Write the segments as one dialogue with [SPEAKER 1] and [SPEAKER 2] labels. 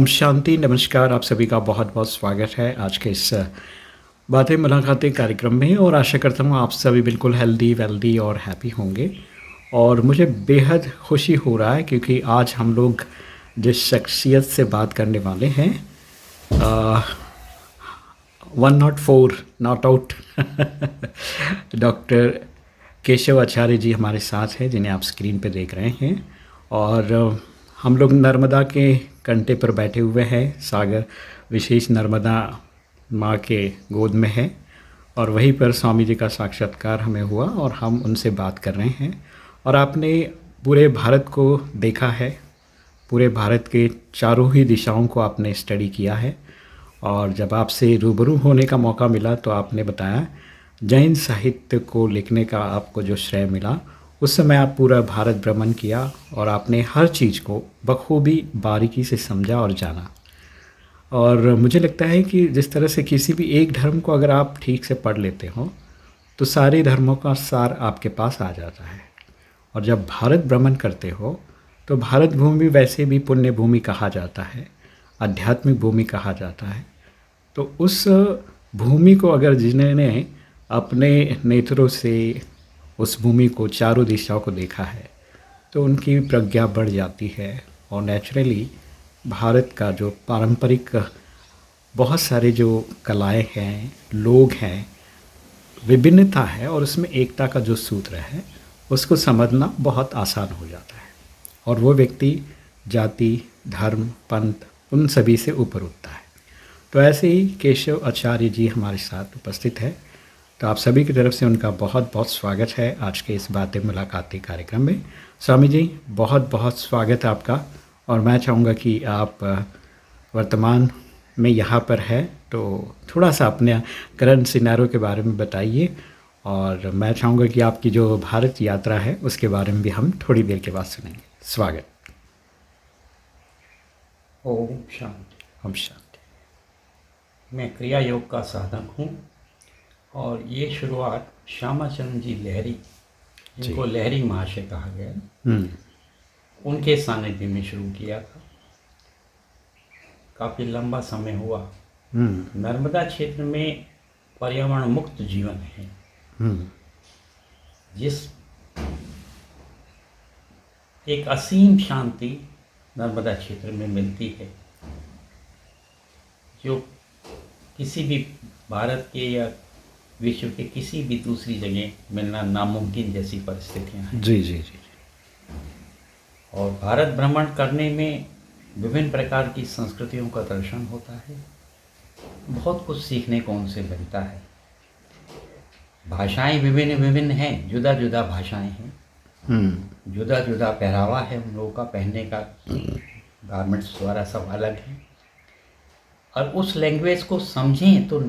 [SPEAKER 1] ओम शांति, नमस्कार। आप सभी का बहुत-बहुत स्वागत है आज के इस बातें मुलाकातें कार्यक्रम में और आशा करता हूँ आप सभी बिल्कुल हेल्दी, वेल्दी और हैप्पी होंगे। और मुझे बेहद खुशी हो रहा है क्योंकि आज हम लोग जिस शख्सियत से बात करने वाले हैं 104 नॉट आउट डॉक्टर केशव आचार्य जी हमारे साथ हैं जिन्हें आप स्क्रीन पे देख रहे हैं। और हम लोग नर्मदा के कंढे पर बैठे हुए हैं। सागर विशेष नर्मदा माँ के गोद में है और वहीं पर स्वामी जी का साक्षात्कार हमें हुआ और हम उनसे बात कर रहे हैं। और आपने पूरे भारत को देखा है, पूरे भारत के चारों ही दिशाओं को आपने स्टडी किया है। और जब आपसे रूबरू होने का मौका मिला तो आपने बताया जैन साहित्य को लिखने का आपको जो श्रेय मिला, उस समय आप पूरा भारत भ्रमण किया और आपने हर चीज़ को बखूबी बारीकी से समझा और जाना। और मुझे लगता है कि जिस तरह से किसी भी एक धर्म को अगर आप ठीक से पढ़ लेते हो तो सारे धर्मों का सार आपके पास आ जाता है। और जब भारत भ्रमण करते हो तो भारत भूमि वैसे भी पुण्य भूमि कहा जाता है, आध्यात्मिक भूमि कहा जाता है। तो उस भूमि को अगर जिन्होंने अपने नेत्रों से उस भूमि को चारों दिशाओं को देखा है तो उनकी प्रज्ञा बढ़ जाती है। और नेचुरली भारत का जो पारंपरिक बहुत सारे जो कलाएं हैं, लोग हैं, विभिन्नता है और उसमें एकता का जो सूत्र है उसको समझना बहुत आसान हो जाता है। और वो व्यक्ति जाति, धर्म, पंथ उन सभी से ऊपर उठता है। तो ऐसे ही केशव आचार्य जी हमारे साथ उपस्थित है। तो आप सभी की तरफ से उनका बहुत बहुत स्वागत है आज के इस बातें मुलाकातें कार्यक्रम में। स्वामी जी, बहुत बहुत स्वागत है आपका। और मैं चाहूँगा कि आप वर्तमान में यहाँ पर है तो थोड़ा सा अपने करंट सिनेरियो के बारे में बताइए। और मैं चाहूँगा कि आपकी जो भारत यात्रा है उसके बारे में भी हम थोड़ी देर के बाद सुनेंगे। स्वागत।
[SPEAKER 2] ओम शांति।
[SPEAKER 1] हम शांति।
[SPEAKER 2] मैं क्रिया योग का साधक हूँ और ये शुरुआत श्यामाचंद्र जी लहरी, जिनको लहरी महाशय कहा गया, उनके सानिध्य में शुरू किया था। काफ़ी लंबा समय हुआ। नर्मदा क्षेत्र में पर्यावरण मुक्त जीवन है, जिस एक असीम शांति नर्मदा क्षेत्र में मिलती है, जो किसी भी भारत के या विश्व के किसी भी दूसरी जगह मिलना नामुमकिन जैसी परिस्थितियां हैं।
[SPEAKER 1] जी जी जी।
[SPEAKER 2] और भारत भ्रमण करने में विभिन्न प्रकार की संस्कृतियों का दर्शन होता है, बहुत कुछ सीखने को उनसे मिलता है। भाषाएं विभिन्न विभिन्न हैं, जुदा जुदा भाषाएं हैं, जुदा जुदा पहरावा है उन लोगों का, पहनने का गारमेंट्स द्वारा सब अलग है। और उस लैंग्वेज को समझें तो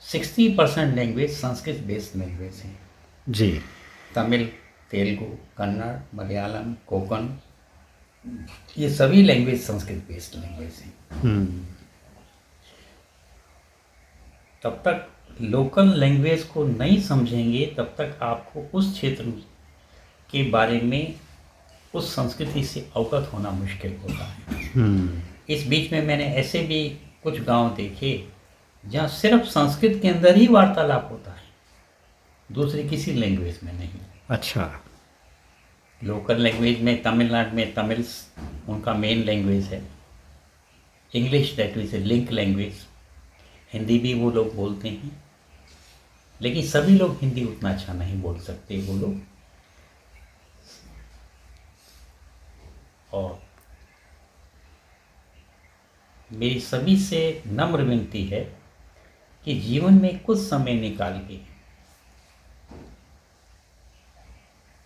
[SPEAKER 2] 60% लैंग्वेज संस्कृत बेस्ड लैंग्वेज है
[SPEAKER 1] जी।
[SPEAKER 2] तमिल, तेलुगु, कन्नड़, मलयालम, कोंकण, ये सभी लैंग्वेज संस्कृत बेस्ड लैंग्वेज हैं। तब तक लोकल लैंग्वेज को नहीं समझेंगे तब तक आपको उस क्षेत्र के बारे में, उस संस्कृति से अवगत होना मुश्किल होता है। इस बीच में मैंने ऐसे भी कुछ गांव देखे जहाँ सिर्फ संस्कृत के अंदर ही वार्तालाप होता है, दूसरी किसी लैंग्वेज में नहीं।
[SPEAKER 1] अच्छा।
[SPEAKER 2] लोकल लैंग्वेज में तमिलनाडु में तमिल उनका मेन लैंग्वेज है। English that is a link language. Hindi भी वो लोग बोलते हैं, लेकिन सभी लोग हिंदी उतना अच्छा नहीं बोल सकते वो लोग। और मेरी सभी से नम्र विनती है कि जीवन में कुछ समय निकाल के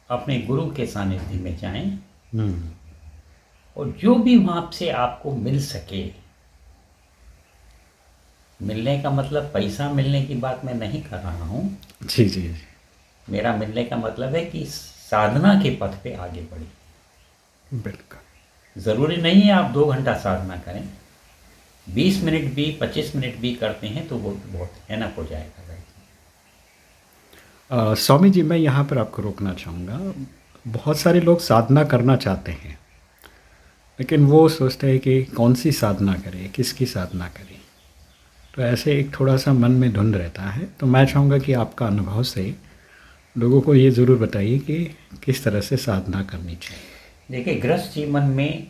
[SPEAKER 2] अपने गुरु के सानिध्य में जाएं और जो भी वहाँ से आपको मिल सके, मिलने का मतलब पैसा मिलने की बात मैं नहीं कर रहा हूँ।
[SPEAKER 1] जी जी।
[SPEAKER 2] मेरा मिलने का मतलब है कि साधना के पथ पे आगे बढ़े।
[SPEAKER 1] बिल्कुल।
[SPEAKER 2] ज़रूरी नहीं है आप 2 घंटा साधना करें, 20 मिनट भी 25 मिनट भी करते हैं तो वो बहुत एनफ हो जाएगा।
[SPEAKER 1] स्वामी जी, मैं यहाँ पर आपको रोकना चाहूँगा। बहुत सारे लोग साधना करना चाहते हैं लेकिन वो सोचते हैं कि कौन सी साधना करें, किसकी साधना करें। तो ऐसे एक थोड़ा सा मन में धुंध रहता है। तो मैं चाहूँगा कि आपका अनुभव से लोगों को ये ज़रूर बताइए कि किस तरह से साधना करनी चाहिए।
[SPEAKER 2] देखिए, गृहस्थ जीवन में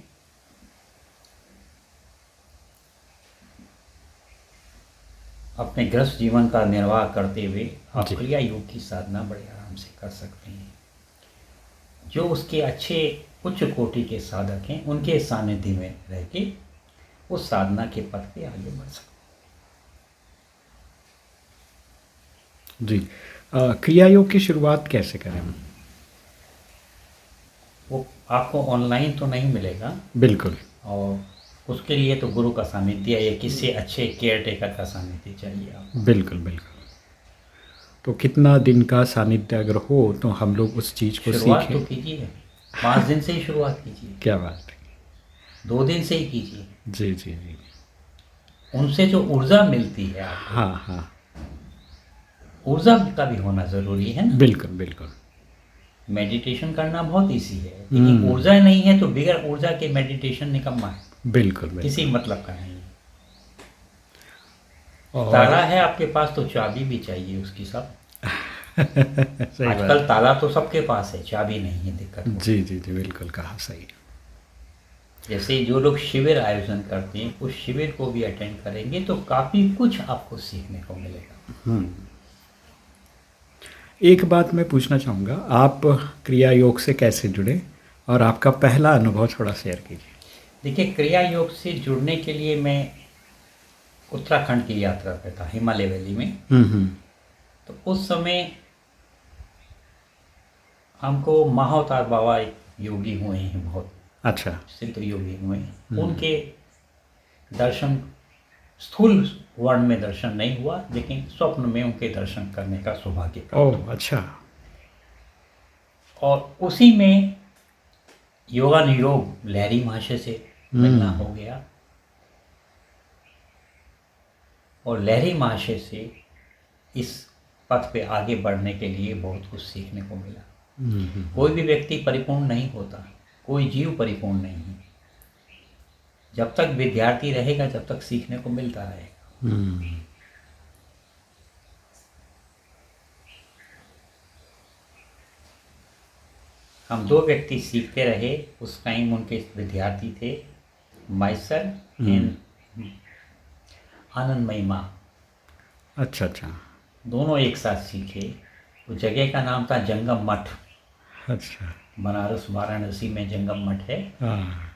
[SPEAKER 2] अपने गृहस्थ जीवन का निर्वाह करते हुए आप
[SPEAKER 1] जी।
[SPEAKER 2] क्रिया योग की साधना बड़े आराम से कर सकते हैं। जो उसके अच्छे उच्च कोटि के साधक हैं उनके सानिध्य में रह के उस साधना के पथ पे आगे बढ़ सकते
[SPEAKER 1] जी। क्रिया योग की शुरुआत कैसे करें हम?
[SPEAKER 2] वो आपको ऑनलाइन तो नहीं मिलेगा,
[SPEAKER 1] बिल्कुल।
[SPEAKER 2] और उसके लिए तो गुरु का सानिध्य या किसी अच्छे केयर टेकर का सानिध्य चाहिए आपको।
[SPEAKER 1] बिल्कुल, बिल्कुल। तो कितना दिन का सानिध्य अगर हो तो हम लोग उस चीज़ को
[SPEAKER 2] शुरुआत तो
[SPEAKER 1] सीखें?
[SPEAKER 2] कीजिए, 5 दिन से ही शुरुआत कीजिए,
[SPEAKER 1] क्या बात है।
[SPEAKER 2] 2 दिन से ही कीजिए।
[SPEAKER 1] जी, जी, जी।
[SPEAKER 2] उनसे जो ऊर्जा मिलती है आपको,
[SPEAKER 1] हाँ, हाँ।
[SPEAKER 2] ऊर्जा का भी होना ज़रूरी है ना।
[SPEAKER 1] बिल्कुल, बिल्कुल।
[SPEAKER 2] मेडिटेशन करना बहुत ईजी है, लेकिन ऊर्जा नहीं है तो बिगड़ ऊर्जा के मेडिटेशन निकम्मा है,
[SPEAKER 1] बिल्कुल, बिल्कुल।
[SPEAKER 2] किसी मतलब का नहीं है।
[SPEAKER 1] और
[SPEAKER 2] ताला है आपके पास तो चाबी भी चाहिए उसकी सब।
[SPEAKER 1] सही बात।
[SPEAKER 2] आजकल ताला तो सबके पास है, चाबी नहीं है दिक्कत।
[SPEAKER 1] जी, जी, जी, बिल्कुल कहा सही।
[SPEAKER 2] जैसे जो लोग शिविर आयोजन करते हैं उस शिविर को भी अटेंड करेंगे तो काफ़ी कुछ आपको सीखने को मिलेगा।
[SPEAKER 1] एक बात मैं पूछना चाहूँगा, आप क्रिया योग से कैसे जुड़े और आपका पहला अनुभव थोड़ा शेयर कीजिए।
[SPEAKER 2] देखिए, क्रिया योग से जुड़ने के लिए मैं उत्तराखंड की यात्रा पे था, हिमालय वैली में। तो उस समय हमको महाअवतार बाबा एक योगी हुए हैं, बहुत
[SPEAKER 1] अच्छा।
[SPEAKER 2] सिद्ध योगी हुए हैं, उनके दर्शन स्थूल वर्ण में दर्शन नहीं हुआ, लेकिन स्वप्न में उनके दर्शन करने का सौभाग्य प्राप्त हुआ।
[SPEAKER 1] ओह! अच्छा।
[SPEAKER 2] और उसी में योगानुयोग लहरी महाशय से मिलना हो गया, और लहरी महाशय से इस पथ पे आगे बढ़ने के लिए बहुत कुछ सीखने को मिला। कोई भी व्यक्ति परिपूर्ण नहीं होता, कोई जीव परिपूर्ण नहीं है। जब तक विद्यार्थी रहेगा जब तक सीखने को मिलता रहेगा। हम 2 व्यक्ति सीखते रहे, उस टाइम उनके विद्यार्थी थे माइसर एंड आनंदमयी माँ।
[SPEAKER 1] अच्छा, अच्छा।
[SPEAKER 2] दोनों एक साथ सीखे। उस जगह का नाम था जंगम मठ।
[SPEAKER 1] अच्छा।
[SPEAKER 2] बनारस वाराणसी में जंगम मठ है।
[SPEAKER 1] हाँ।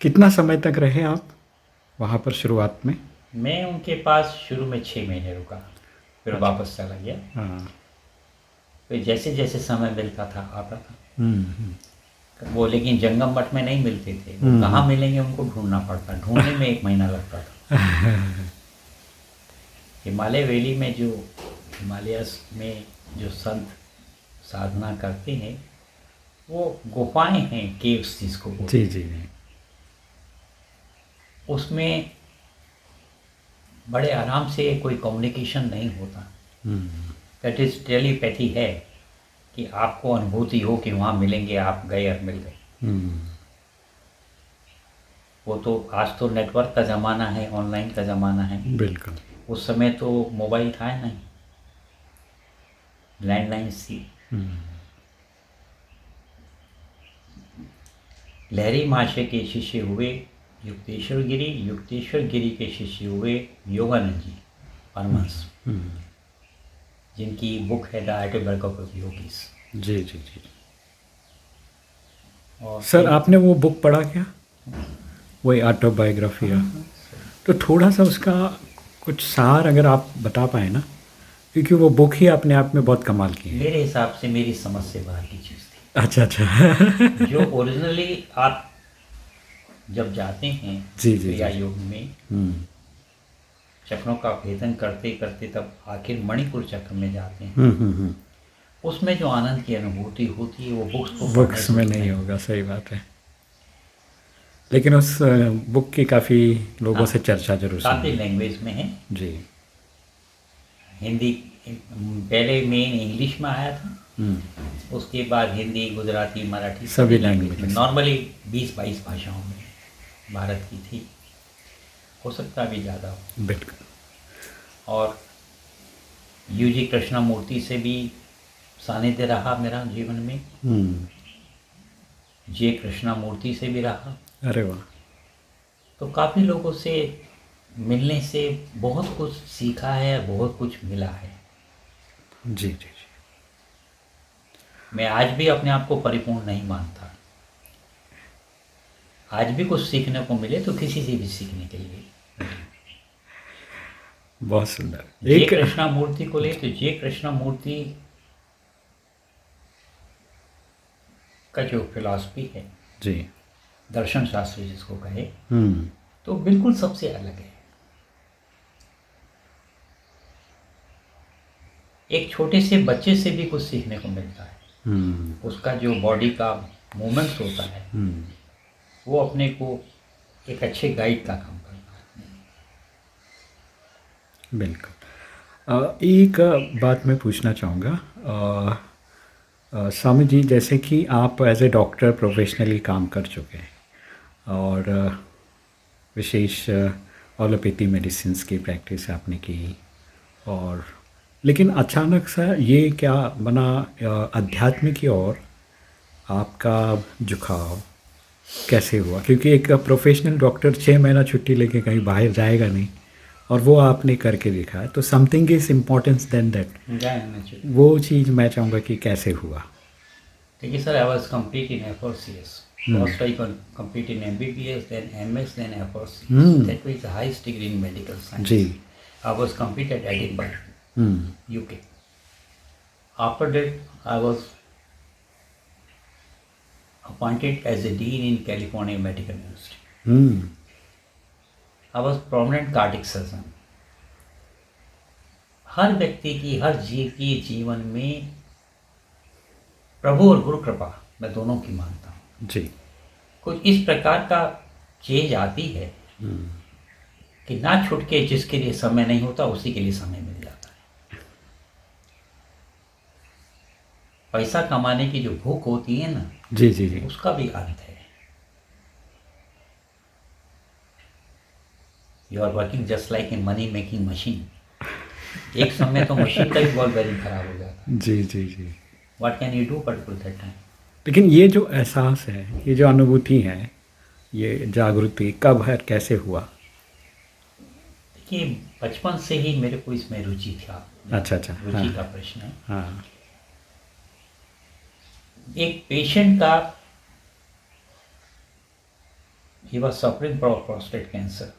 [SPEAKER 1] कितना समय तक रहे आप वहाँ पर शुरुआत में?
[SPEAKER 2] मैं उनके पास शुरू में 6 महीने रुका, फिर वापस चला गया।
[SPEAKER 1] हाँ।
[SPEAKER 2] फिर जैसे जैसे समय मिलता था आता था। वो लेकिन जंगम मठ में नहीं मिलते थे, वो कहाँ मिलेंगे उनको ढूंढना पड़ता, ढूंढने में 1 महीना लगता था। हिमालय वैली में जो हिमालयस में जो संत साधना करते हैं वो गुफाएं हैं, केव्स जिसको बोलते हैं।
[SPEAKER 1] जी, जी।
[SPEAKER 2] उसमें बड़े आराम से कोई कम्युनिकेशन नहीं होता। दैट इज़ टेलीपैथी है कि आपको अनुभूति हो कि वहाँ मिलेंगे, आप गए और मिल गए। वो तो आज तो नेटवर्क का ज़माना है, ऑनलाइन का ज़माना है।
[SPEAKER 1] बिल्कुल।
[SPEAKER 2] उस समय तो मोबाइल था नहीं, लैंडलाइन थी। लहरी महाशय के शिष्य हुए युक्तेश्वर गिरी, युक्तेश्वर गिरी के शिष्य हुए योगानंद जी परमहंस, जिनकी बुक है द ऑटोबायोग्राफी ऑफ योगीज।
[SPEAKER 1] जी, जी, जी।
[SPEAKER 2] और
[SPEAKER 1] सर आपने वो बुक पढ़ा क्या, वही ऑटोबायोग्राफी? तो थोड़ा सा उसका कुछ सार अगर आप बता पाए ना, क्योंकि वो बुक ही अपने आप में बहुत कमाल की है।
[SPEAKER 2] मेरे हिसाब से मेरी समझ से बाहर की चीज़ थी।
[SPEAKER 1] अच्छा, अच्छा।
[SPEAKER 2] जो ओरिजिनली आप जब जाते हैं
[SPEAKER 1] जी, जी,
[SPEAKER 2] क्रिया
[SPEAKER 1] जी।
[SPEAKER 2] योग में चक्रों का भेदन करते करते तब आखिर मणिपुर चक्र में जाते हैं, उसमें जो आनंद की अनुभूति होती है वो
[SPEAKER 1] बुक्स में नहीं होगा। सही बात है। लेकिन उस बुक की काफ़ी लोगों से चर्चा जरूर
[SPEAKER 2] काफ़ी
[SPEAKER 1] सुनी।
[SPEAKER 2] लैंग्वेज में है।
[SPEAKER 1] जी।
[SPEAKER 2] हिंदी पहले मेन इंग्लिश में आया था, उसके बाद हिंदी, गुजराती, मराठी
[SPEAKER 1] सभी
[SPEAKER 2] लैंग्वेज में,
[SPEAKER 1] languages।
[SPEAKER 2] नॉर्मली 20-22 भाषाओं में भारत की थी, हो सकता है अभी ज़्यादा हो।
[SPEAKER 1] बिल्कुल।
[SPEAKER 2] और यूजी कृष्णमूर्ति से भी सानिध्य रहा मेरा जीवन में, जे कृष्णमूर्ति से भी रहा।
[SPEAKER 1] अरे वाह।
[SPEAKER 2] तो काफ़ी लोगों से मिलने से बहुत कुछ सीखा है, बहुत कुछ मिला है।
[SPEAKER 1] जी जी जी।
[SPEAKER 2] मैं आज भी अपने आप को परिपूर्ण नहीं मानता। आज भी कुछ सीखने को मिले तो किसी से भी सीखने के लिए।
[SPEAKER 1] बहुत सुंदर।
[SPEAKER 2] जे
[SPEAKER 1] एक
[SPEAKER 2] कृष्णमूर्ति को ले तो जे कृष्णमूर्ति का जो फिलॉसफी है,
[SPEAKER 1] जी।
[SPEAKER 2] दर्शन शास्त्र जिसको कहे,
[SPEAKER 1] हम्म।
[SPEAKER 2] तो बिल्कुल सबसे अलग है। एक छोटे से बच्चे से भी कुछ सीखने को मिलता है। उसका जो बॉडी का मूवमेंट्स होता है, वो अपने को एक अच्छे गाइड का काम करता है।
[SPEAKER 1] बिल्कुल। एक बात मैं पूछना चाहूँगा स्वामी जी, जैसे कि आप एज ए डॉक्टर प्रोफेशनली काम कर चुके हैं और विशेष एलोपैथी मेडिसिन की प्रैक्टिस आपने की, और लेकिन अचानक सा ये क्या बना अध्यात्म की ओर आपका झुकाव कैसे हुआ? क्योंकि एक प्रोफेशनल डॉक्टर 6 महीना छुट्टी लेके कहीं बाहर जाएगा नहीं, और वो आपने करके दिखा है, तो something is importance than that. वो चीज़ मैं चाहूँगा कि कैसे हुआ।
[SPEAKER 2] देखिए sir, I was complete in FRCS. First I complete in MBBS, then MS, then FRCS. That was the highest degree in medical science.
[SPEAKER 1] जी।
[SPEAKER 2] I was complete at Edinburgh, UK. After that, I was appointed as a dean in California Medical University. I was prominent cardiac surgeon. हर व्यक्ति की, हर जीव की जीवन में प्रभु और गुरु कृपा मैं दोनों की मानता हूँ।
[SPEAKER 1] जी।
[SPEAKER 2] कुछ इस प्रकार का चेंज आती है कि ना छूट के जिसके लिए समय नहीं होता उसी के लिए समय मिल जाता है। पैसा कमाने की जो भूख होती है ना,
[SPEAKER 1] जी जी जी,
[SPEAKER 2] उसका भी अंत है। You are working just like a money making machine. एक समय तो मशीन का भी बॉल बेरिंग खराब हो जाता है।
[SPEAKER 1] जी जी जी।
[SPEAKER 2] What can you do but for that time.
[SPEAKER 1] लेकिन ये जो एहसास है, ये जो अनुभूति है, ये जागृति कब है, कैसे हुआ?
[SPEAKER 2] देखिए, बचपन से ही मेरे को इसमें रुचि था।
[SPEAKER 1] अच्छा अच्छा।
[SPEAKER 2] रुचि
[SPEAKER 1] हाँ
[SPEAKER 2] का प्रश्न है।
[SPEAKER 1] हाँ।
[SPEAKER 2] एक पेशेंट का, he was suffering from prostate cancer.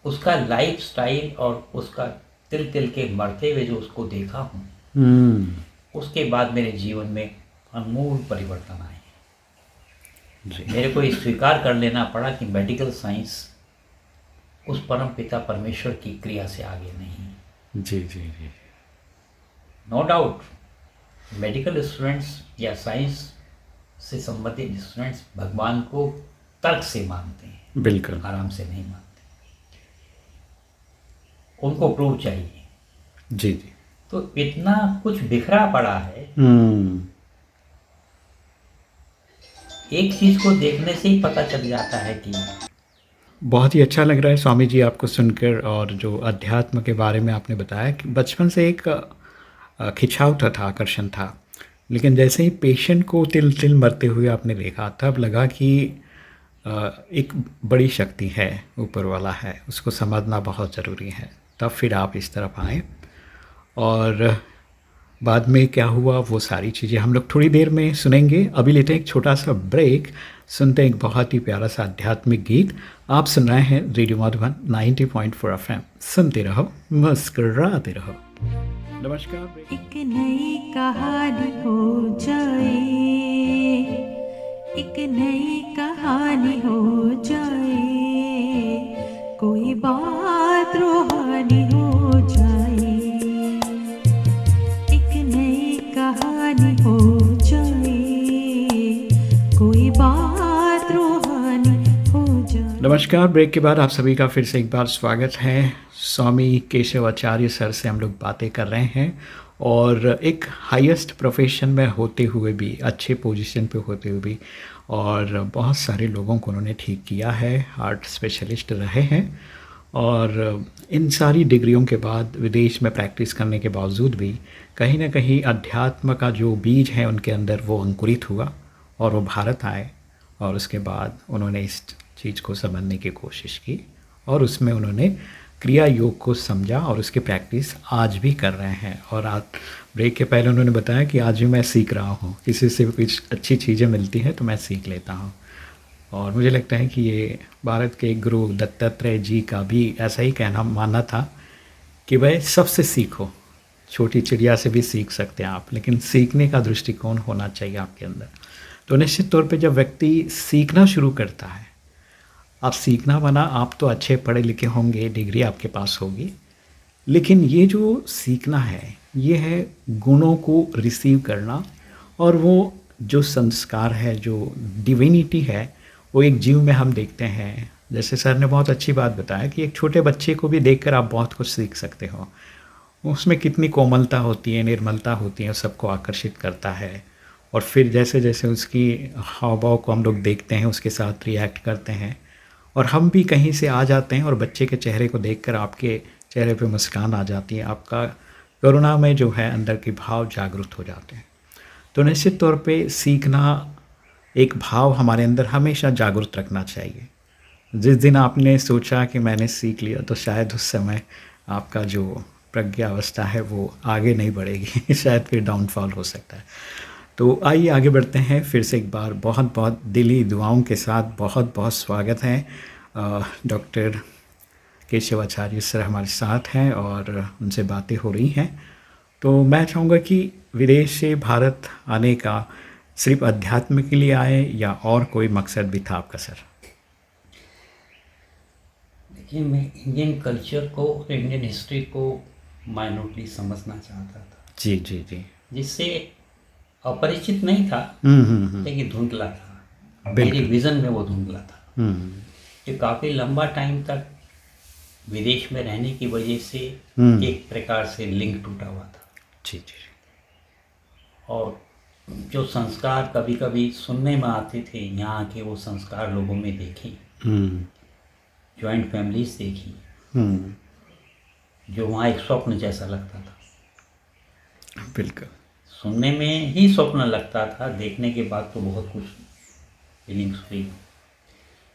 [SPEAKER 2] उसका लाइफ स्टाइल और उसका तिल तिल के मरते हुए जो उसको देखा हूँ, उसके बाद मेरे जीवन में अनमोल परिवर्तन आए। मेरे को ये स्वीकार कर लेना पड़ा कि मेडिकल साइंस उस परम पिता परमेश्वर की क्रिया से आगे नहीं।
[SPEAKER 1] जी जी जी।
[SPEAKER 2] नो डाउट, मेडिकल स्टूडेंट्स या साइंस से संबंधित स्टूडेंट्स भगवान को तर्क से मानते हैं,
[SPEAKER 1] बिल्कुल।
[SPEAKER 2] आराम से नहीं मानते। उनको प्रूव चाहिए।
[SPEAKER 1] जी जी।
[SPEAKER 2] तो इतना कुछ बिखरा पड़ा है, एक चीज को देखने से ही पता चल जाता है कि
[SPEAKER 1] बहुत ही अच्छा लग रहा है स्वामी जी आपको सुनकर, और जो अध्यात्म के बारे में आपने बताया कि बचपन से एक खिंचाव था, आकर्षण था, लेकिन जैसे ही पेशेंट को तिल तिल मरते हुए आपने देखा, तब लगा कि एक बड़ी शक्ति है, ऊपर वाला है, उसको समझना बहुत ज़रूरी है। तब फिर आप इस तरफ आए, और बाद में क्या हुआ वो सारी चीज़ें हम लोग थोड़ी देर में सुनेंगे। अभी लेते हैं एक छोटा सा ब्रेक, सुनते हैं एक बहुत ही प्यारा सा आध्यात्मिक गीत। आप सुन रहे हैं रेडियो मधुबन 90.4 FM। सुनते रहो, मुस्कुराते रहो। नमस्कार।
[SPEAKER 3] एक नई कहानी हो जाए, एक नई कहानी हो जाए, कोई बात रूहानी हो जाए, एक नई कहानी हो जाए, कोई बात रूहानी हो जाए।
[SPEAKER 1] नमस्कार। ब्रेक के बाद आप सभी का फिर से एक बार स्वागत है। स्वामी केशव आचार्य सर से हम लोग बातें कर रहे हैं, और एक हाईएस्ट प्रोफेशन में होते हुए भी, अच्छे पोजीशन पे होते हुए भी, और बहुत सारे लोगों को उन्होंने ठीक किया है, हार्ट स्पेशलिस्ट रहे हैं। और इन सारी डिग्रियों के बाद विदेश में प्रैक्टिस करने के बावजूद भी कहीं ना कहीं अध्यात्म का जो बीज है उनके अंदर वो अंकुरित हुआ और वो भारत आए। और उसके बाद उन्होंने इस चीज़ को समझने की कोशिश की और उसमें उन्होंने क्रिया योग को समझा और उसकी प्रैक्टिस आज भी कर रहे हैं। और आज ब्रेक के पहले उन्होंने बताया कि आज भी मैं सीख रहा हूँ, किसी से भी कुछ अच्छी चीज़ें मिलती हैं तो मैं सीख लेता हूँ। और मुझे लगता है कि ये भारत के गुरु दत्तात्रेय जी का भी ऐसा ही कहना मानना था कि भाई सबसे सीखो, छोटी चिड़िया से भी सीख सकते हैं आप, लेकिन सीखने का दृष्टिकोण होना चाहिए आपके अंदर। तो निश्चित तौर पे जब व्यक्ति सीखना शुरू करता है, आप सीखना बना, आप तो अच्छे पढ़े लिखे होंगे, डिग्री आपके पास होगी, लेकिन ये जो सीखना है ये है गुणों को रिसीव करना। और वो जो संस्कार है, जो डिविनिटी है, वो एक जीव में हम देखते हैं। जैसे सर ने बहुत अच्छी बात बताया कि एक छोटे बच्चे को भी देखकर आप बहुत कुछ सीख सकते हो। उसमें कितनी कोमलता होती है, निर्मलता होती है, सबको आकर्षित करता है। और फिर जैसे जैसे उसकी हाव भाव को हम लोग देखते हैं, उसके साथ रिएक्ट करते हैं, और हम भी कहीं से आ जाते हैं और बच्चे के चेहरे को देखकर आपके चेहरे पे मुस्कान आ जाती है, आपका करुणा में जो है अंदर के भाव जागरूक हो जाते हैं। तो निश्चित तौर पे सीखना एक भाव हमारे अंदर हमेशा जागरूक रखना चाहिए। जिस दिन आपने सोचा कि मैंने सीख लिया, तो शायद उस समय आपका जो प्रज्ञा अवस्था है वो आगे नहीं बढ़ेगी शायद फिर डाउनफॉल हो सकता है। तो आइए आगे बढ़ते हैं। फिर से एक बार बहुत बहुत दिली दुआओं के साथ बहुत बहुत स्वागत है। डॉक्टर केशवाचार्य सर हमारे साथ हैं और उनसे बातें हो रही हैं। तो मैं चाहूँगा कि विदेश से भारत आने का सिर्फ अध्यात्म के लिए आए या और कोई मकसद भी था आपका सर?
[SPEAKER 2] देखिए, मैं इंडियन कल्चर को और इंडियन हिस्ट्री को माइन्यूटली समझना चाहता था,
[SPEAKER 1] जी जी जी।
[SPEAKER 2] जिससे अपरिचित नहीं था, लेकिन धुंधला था। मेरी
[SPEAKER 1] बिल्कुल।
[SPEAKER 2] विज़न में वो धुंधला था कि काफ़ी लंबा टाइम तक विदेश में रहने की वजह से एक प्रकार से लिंक टूटा हुआ था।
[SPEAKER 1] जी जी।
[SPEAKER 2] और जो संस्कार कभी कभी सुनने में आते थे, यहाँ के वो संस्कार लोगों में देखे, जॉइंट फैमिलीज देखी, जो वहाँ एक स्वप्न जैसा लगता था।
[SPEAKER 1] बिल्कुल।
[SPEAKER 2] सुनने में ही स्वप्न लगता था, देखने के बाद तो बहुत कुछ फीलिंग्स हुई।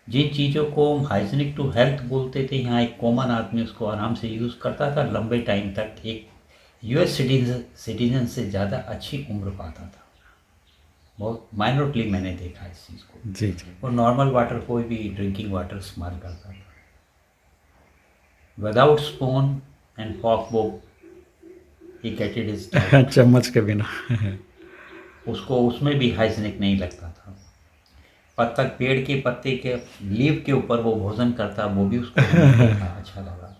[SPEAKER 2] जिन चीज़ों को हम हाइजीनिक टू हेल्थ बोलते थे, यहाँ एक कॉमन आदमी उसको आराम से यूज़ करता था, लंबे टाइम तक एक यूएस सिटीजन से ज़्यादा अच्छी उम्र पाता था। बहुत माइनरली मैंने देखा इस चीज़ को।
[SPEAKER 1] जी जी।
[SPEAKER 2] वो नॉर्मल वाटर, कोई भी ड्रिंकिंग वाटर इस्तेमाल करता था, विदाउट स्पून एंड फॉक वो ही गेट इट इज,
[SPEAKER 1] चम्मच के बिना
[SPEAKER 2] उसको उसमें भी हाइजीनिक नहीं लगता था। पत्ता, पेड़ के पत्ते के लीव के ऊपर वो भोजन करता, वो भी उसको देखा, अच्छा लगा।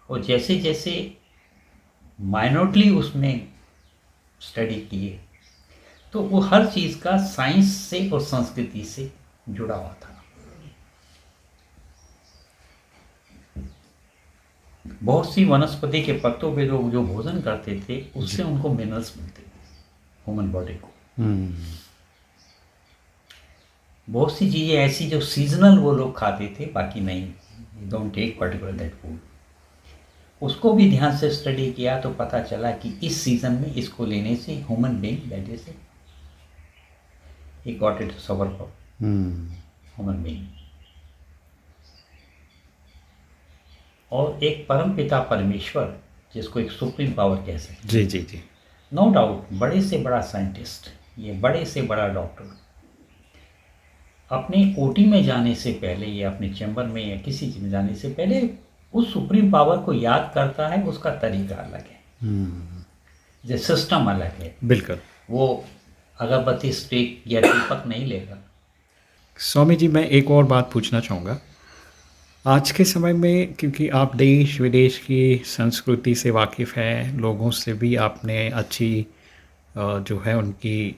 [SPEAKER 2] और जैसे जैसे माइनरली उसने स्टडी किए, तो वो हर चीज़ का साइंस से और संस्कृति से जुड़ा हुआ था। बहुत सी वनस्पति के पत्तों पे लोग जो भोजन करते थे, उससे उनको मिनरल्स मिलते थे ह्यूमन बॉडी को। बहुत सी चीज़ें ऐसी जो सीजनल वो लोग खाते थे, बाकी नहीं, don't take particular that food. उसको भी ध्यान से स्टडी किया तो पता चला कि इस सीजन में इसको लेने से human being, that is he got it सवर फॉर ह्यूमन बीइंग। और एक परम पिता परमेश्वर, जिसको एक सुप्रीम पावर कह सकते,
[SPEAKER 1] जी जी जी,
[SPEAKER 2] नो डाउट, बड़े से बड़ा साइंटिस्ट, ये बड़े से बड़ा डॉक्टर अपने ओटी में जाने से पहले या अपने चैम्बर में या किसी चीज में जाने से पहले उस सुप्रीम पावर को याद करता है। उसका तरीका अलग है, जो सिस्टम अलग है।
[SPEAKER 1] बिल्कुल।
[SPEAKER 2] वो अगरबत्ती, स्टिक या दीपक नहीं लेगा।
[SPEAKER 1] स्वामी जी, मैं एक और बात पूछना चाहूँगा। आज के समय में, क्योंकि आप देश विदेश की संस्कृति से वाकिफ़ हैं, लोगों से भी आपने अच्छी जो है उनकी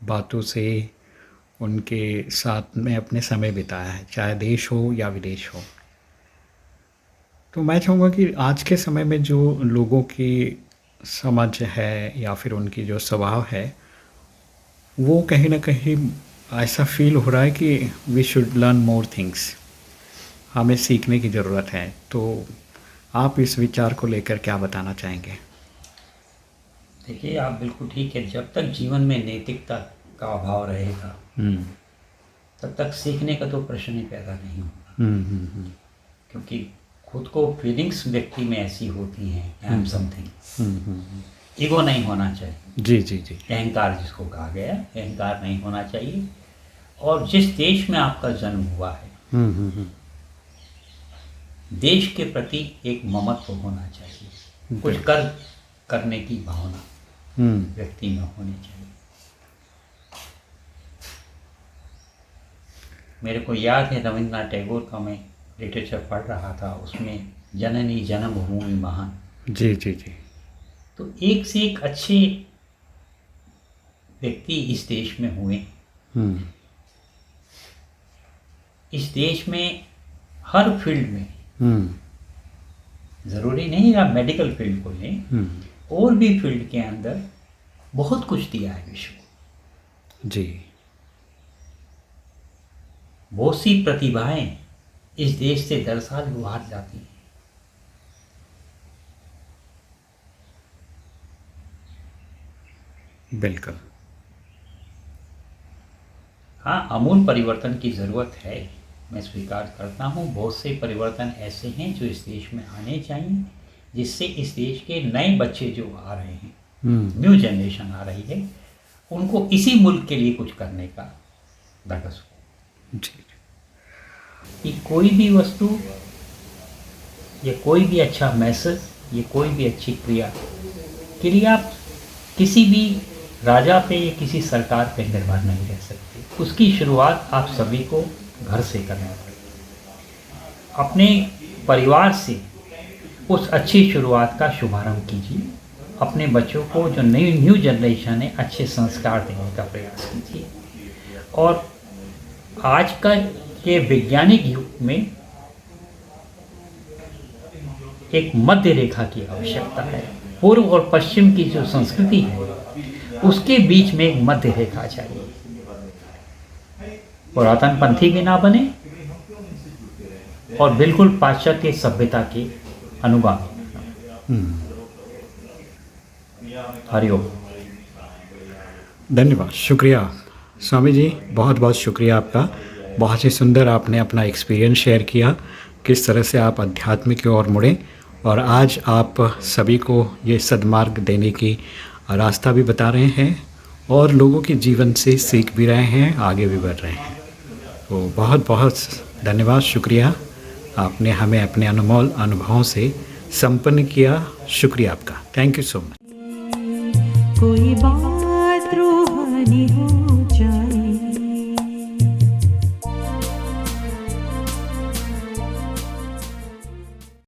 [SPEAKER 1] बातों से, उनके साथ में अपने समय बिताया है, चाहे देश हो या विदेश हो। तो मैं चाहूँगा कि आज के समय में जो लोगों की समझ है या फिर उनकी जो स्वभाव है, वो कहीं न कहीं ऐसा फ़ील हो रहा है कि we should learn more things, हमें सीखने की ज़रूरत है। तो आप इस विचार को लेकर क्या बताना चाहेंगे?
[SPEAKER 2] देखिए, आप बिल्कुल ठीक है। जब तक जीवन में नैतिकता का अभाव रहेगा,
[SPEAKER 1] हुँ।
[SPEAKER 2] तब तक सीखने का तो प्रश्न ही पैदा नहीं होगा।
[SPEAKER 1] हुँ।
[SPEAKER 2] क्योंकि खुद को फीलिंग्स व्यक्ति में ऐसी होती हैं, आई एम समथिंग। ईगो नहीं होना चाहिए,
[SPEAKER 1] जी, जी, जी।
[SPEAKER 2] अहंकार जिसको कहा गया, अहंकार नहीं होना चाहिए। और जिस देश में आपका जन्म हुआ है,
[SPEAKER 1] हुँ।
[SPEAKER 2] देश के प्रति एक ममत्व होना चाहिए, कुछ करने की भावना व्यक्ति में होनी चाहिए। मेरे को याद है रविंद्रनाथ टैगोर का मैं लिटरेचर पढ़ रहा था, उसमें जननी जन्मभूमि महान।
[SPEAKER 1] जी, जी, जी।
[SPEAKER 2] तो एक से एक अच्छे व्यक्ति इस देश में हुए।
[SPEAKER 1] हुँ।
[SPEAKER 2] इस देश में हर फील्ड में,
[SPEAKER 1] हुँ।
[SPEAKER 2] ज़रूरी नहीं आप मेडिकल फील्ड को लें,
[SPEAKER 1] हुँ।
[SPEAKER 2] और भी फील्ड के अंदर बहुत कुछ दिया है विश्व को।
[SPEAKER 1] जी।
[SPEAKER 2] बहुत सी प्रतिभाएं इस देश से दर साल बाहर जाती हैं।
[SPEAKER 1] बिल्कुल।
[SPEAKER 2] हाँ, आमूल परिवर्तन की ज़रूरत है, मैं स्वीकार करता हूँ। बहुत से परिवर्तन ऐसे हैं जो इस देश में आने चाहिए, जिससे इस देश के नए बच्चे जो आ रहे हैं, न्यू जनरेशन आ रही है, उनको इसी मुल्क के लिए कुछ करने का धगस हो।
[SPEAKER 1] जी।
[SPEAKER 2] कि कोई भी वस्तु या कोई भी अच्छा मैसेज या कोई भी अच्छी क्रिया के लिए आप किसी भी राजा पे या किसी सरकार पे निर्भर नहीं रह सकते। उसकी शुरुआत आप सभी को घर से करना पड़ेगा। अपने परिवार से उस अच्छी शुरुआत का शुभारंभ कीजिए। अपने बच्चों को जो न्यू जनरेशन है, अच्छे संस्कार देने का प्रयास कीजिए। और आज का के वैज्ञानिक युग में एक मध्य रेखा की आवश्यकता है। पूर्व और पश्चिम की जो संस्कृति है, उसके बीच में एक मध्य रेखा चाहिए। पुरातन पंथी भी ना बने और बिल्कुल पाश्चात्य सभ्यता के अनुगामी। हरिओम।
[SPEAKER 1] धन्यवाद, शुक्रिया स्वामी जी, बहुत बहुत शुक्रिया आपका। बहुत ही सुंदर आपने अपना एक्सपीरियंस शेयर किया, किस तरह से आप अध्यात्म की ओर मुड़े और आज आप सभी को ये सद्मार्ग देने की रास्ता भी बता रहे हैं और लोगों के जीवन से सीख भी रहे हैं, आगे भी बढ़ रहे हैं। तो बहुत बहुत धन्यवाद, शुक्रिया। आपने हमें अपने अनमोल अनुभवों से संपन्न किया। शुक्रिया आपका। Thank you so much.
[SPEAKER 3] कोई बात रूहानी हो